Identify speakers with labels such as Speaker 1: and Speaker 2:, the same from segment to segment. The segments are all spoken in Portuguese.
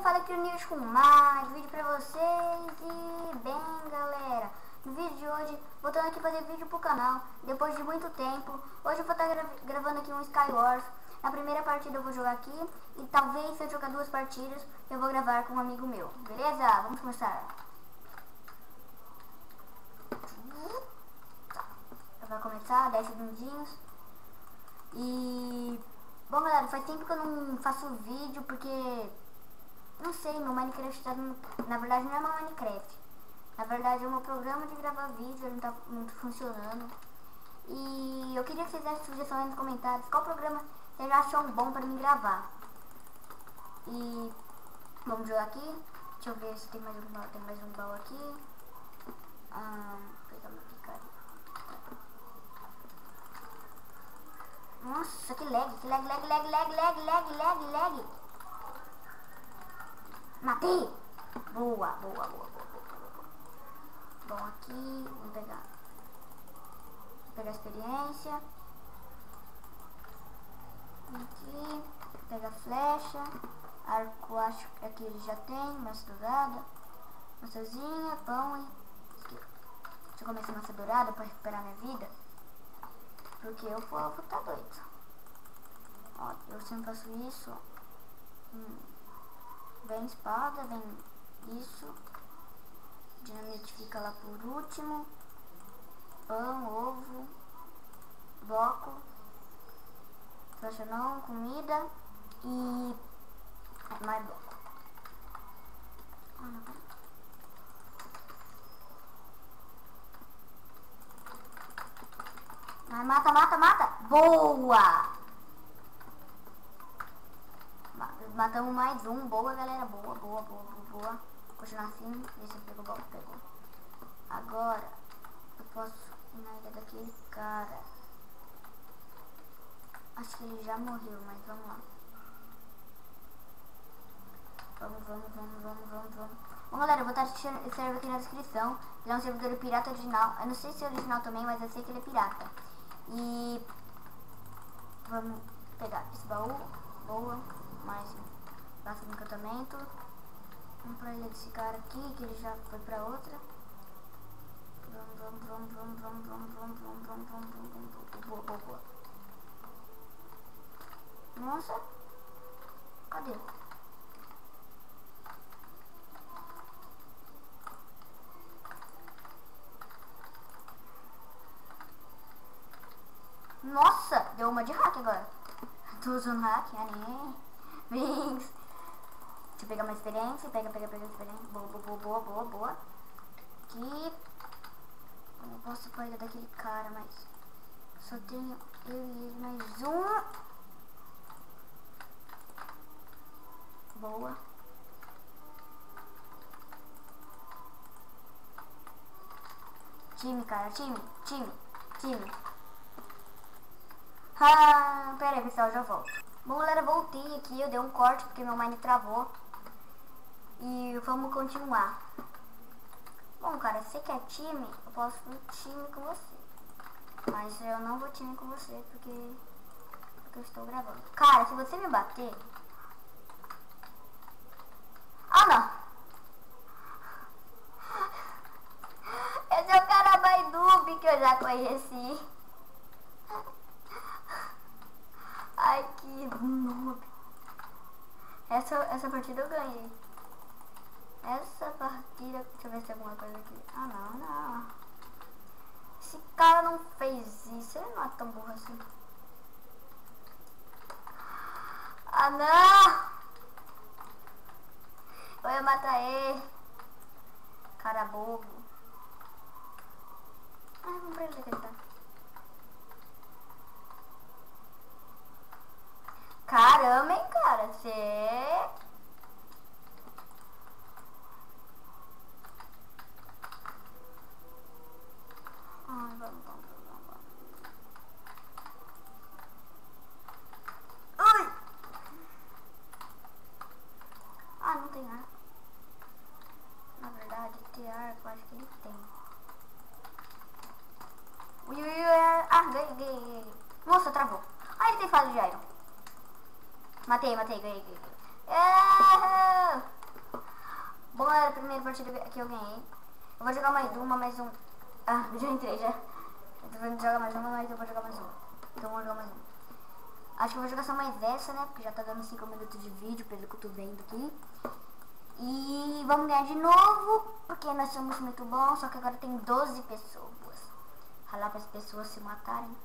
Speaker 1: fala aqui o Nils com mais vídeo pra vocês. E bem, galera, no vídeo de hoje, voltando aqui fazer vídeo pro canal, depois de muito tempo. Hoje eu vou estar gravando aqui um Skywars. Na primeira partida eu vou jogar aqui, e talvez se eu jogar 2 partidas, eu vou gravar com um amigo meu. Beleza? Vamos começar. Vai começar, 10 segundinhos. E... bom, galera, faz tempo que eu não faço vídeo, porque... não sei, meu Minecraft tá... na verdade não é meu Minecraft. Na verdade é o meu programa de gravar vídeo, ele não tá muito funcionando. E eu queria que vocês dessem sugestões aí nos comentários. Qual programa vocês acham bom pra mim gravar? E... vamos jogar aqui. Deixa eu ver se tem mais um baú aqui. Pegar uma picareta. Nossa, que lag. Matei! Boa. Bom, aqui, vamos pegar a experiência. Aqui, pega a flecha. Arco, acho que aqui ele já tem. Massa dourada. Maçãzinha, pão e... deixa eu comer essa massa dourada pra recuperar minha vida. Porque eu vou tá doido. Ó, eu sempre faço isso. Vem espada, vem isso. Dinamite fica lá por último. Pão, ovo, bloco. Flecha não, comida. E mais bloco. Mata. Boa! Matamos mais um. Boa, galera. Boa. Continuar assim. Ver se pegou o baú. Pegou. Agora, eu posso ir na ilha daquele cara. Acho que ele já morreu, mas vamos lá. Vamos. Bom, galera, eu vou estar deixando esse server aqui na descrição. Ele é um servidor pirata original. Eu não sei se é original também, mas eu sei que ele é pirata. E vamos pegar esse baú. Boa. Mais basta de encantamento. Vamos pra ilha desse cara aqui, que ele já foi pra outra. Vamos. Boa. Nossa. Cadê? Nossa, deu uma de hack agora. Tô usando hack, Vings. Deixa eu pegar uma experiência. Pega experiência. Boa. Aqui. Eu não posso pegar daquele cara, mas só tenho eu e ele mais um. Boa. Time, cara. Time. Pera aí, pessoal, já volto. Bom, galera, voltei aqui, eu dei um corte porque meu mine travou. E vamos continuar. Bom, cara, se você quer time, eu posso ir time com você. Mas eu não vou time com você porque eu estou gravando. Cara, se você me bater... ah, não! Esse é o cara mais noob que eu já conheci. Ai, que noob. Essa partida eu ganhei. Essa partida... deixa eu ver se tem alguma coisa aqui. Ah, não. Esse cara não fez isso. Ele não é tão burro assim. Ah, não! Eu ia matar ele. Cara bobo. Vamos pra ele que ele tá. Caramba, hein, cara. Você... vamos. Ui! Não tem arco. Na verdade, ter arco, acho que ele tem. Ganhei. Nossa, travou. Ele tem fase de iron. Matei, ganhei. partida que eu ganhei. Eu vou jogar mais uma, mais um. Ah, já entrei já. Eu tô vendo jogar mais uma, mas eu vou jogar mais uma. Então vou jogar mais uma. Acho que eu vou jogar só mais essa, né? Porque já tá dando 5 minutos de vídeo, pelo que eu tô vendo aqui. E vamos ganhar de novo, porque nós somos muito bons, só que agora tem 12 pessoas. Ralar para as pessoas se matarem.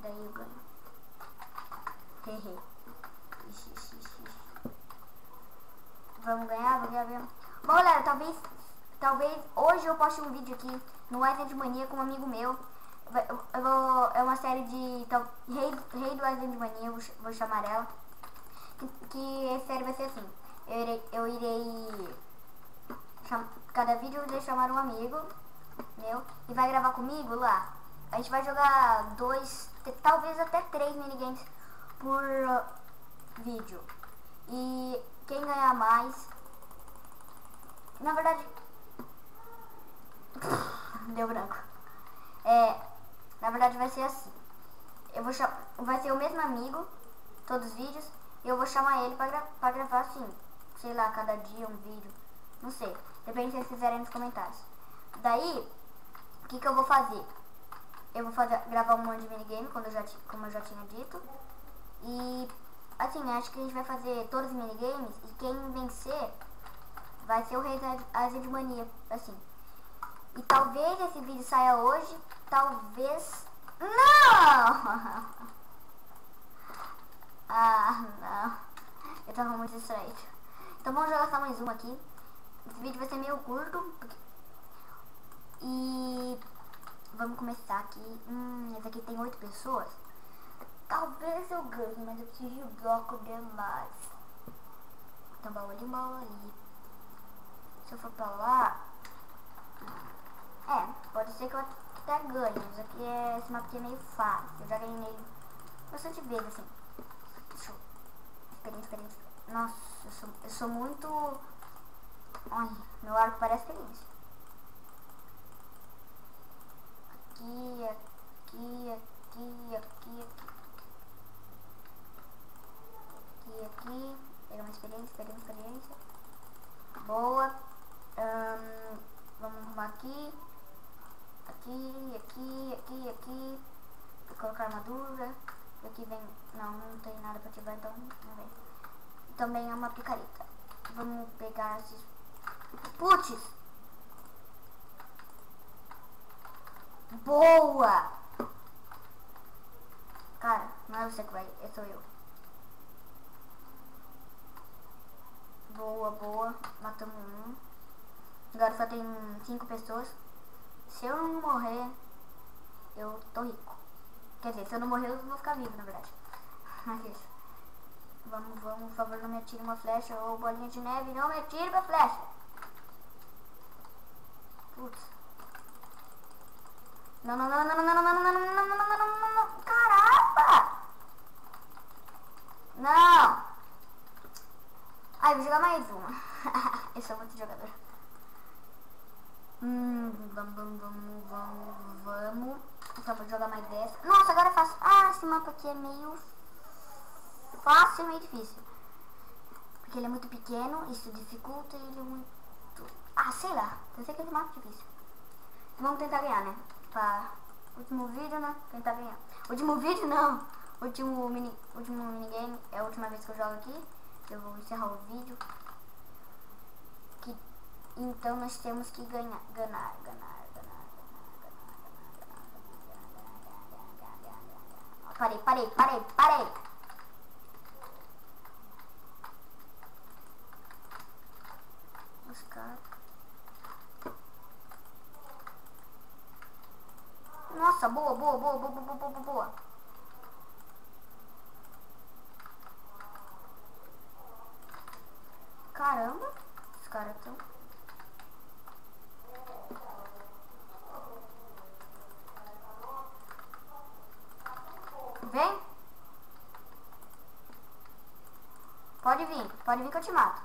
Speaker 1: Daí eu ganho. Hehe. Vamos ganhar, vamos ganhar. Bom, galera, talvez hoje eu poste um vídeo aqui no Island Mania com um amigo meu. É uma série de Rei do Island Mania, vou chamar ela. Que a série vai ser assim. Eu irei cada vídeo eu irei chamar um amigo meu e vai gravar comigo lá. A gente vai jogar 2, talvez até 3 minigames por vídeo. E quem ganhar mais, na verdade, deu branco. Na verdade vai ser assim. Vai ser o mesmo amigo, todos os vídeos, e eu vou chamar ele pra gravar assim, sei lá, cada dia um vídeo, não sei, depende se vocês fizerem nos comentários. Daí, o que eu vou fazer? Eu vou gravar um monte de minigame, como eu já tinha dito. E assim, acho que a gente vai fazer todos os minigames e quem vencer vai ser o Rei da Island Mania, assim. E talvez esse vídeo saia hoje, talvez... Não! Ah, não. Eu tava muito distraído. Então vamos jogar só mais uma aqui. Esse vídeo vai ser meio curto. E vamos começar aqui. Esse aqui tem 8 pessoas. Talvez eu ganhe, mas eu preciso de bloco demais. Então baú ali. Se eu for pra lá... pode ser que eu até ganhe. Mas aqui esse mapa aqui é meio fácil. Eu já ganhei nele bastante vezes, assim. Deixa eu... Experiência. Nossa, eu sou muito... Ai, meu arco parece experiência. Aqui. Pegar uma experiência. Boa. Vamos arrumar aqui. Vou colocar armadura. Aqui vem... Não tem nada pra ativar, então não vem. Também é uma picareta. Vamos pegar esses... Putz! Boa! Cara, não é você que vai, sou eu. Boa. Matamos um. Agora só tem 5 pessoas. Se eu não morrer, eu tô rico. Quer dizer, se eu não morrer, eu vou ficar vivo, na verdade. Mas isso. Vamos, por favor, não me atire uma flecha ou bolinha de neve. Não me atire uma flecha. Putz. Não. Caramba! Não! Ai, vou jogar mais uma. Eu sou muito jogador. Vamos. Então vou jogar mais dessa. Nossa, agora é fácil. Ah, esse mapa aqui é meio fácil e meio difícil. Porque ele é muito pequeno, isso dificulta ele muito. Ah, sei lá. Eu sei que esse mapa é difícil. Vamos tentar ganhar, né? Pra último vídeo, né? Tentar ganhar. Último vídeo não. Último minigame. É a última vez que eu jogo aqui. Eu vou encerrar o vídeo. Então nós temos que ganar. Parei. Os caras. Nossa, boa. Caramba, os caras estão... Vem. Pode vir que eu te mato.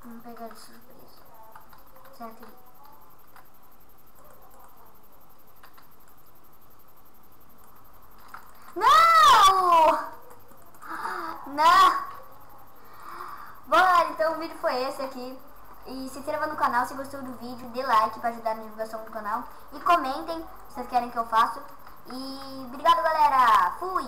Speaker 1: Vamos pegar de surpresa. Será que... Então o vídeo foi esse aqui. E se inscreva no canal se gostou do vídeo, dê like para ajudar na divulgação do canal. E comentem se vocês querem que eu faça. E obrigado, galera. Fui!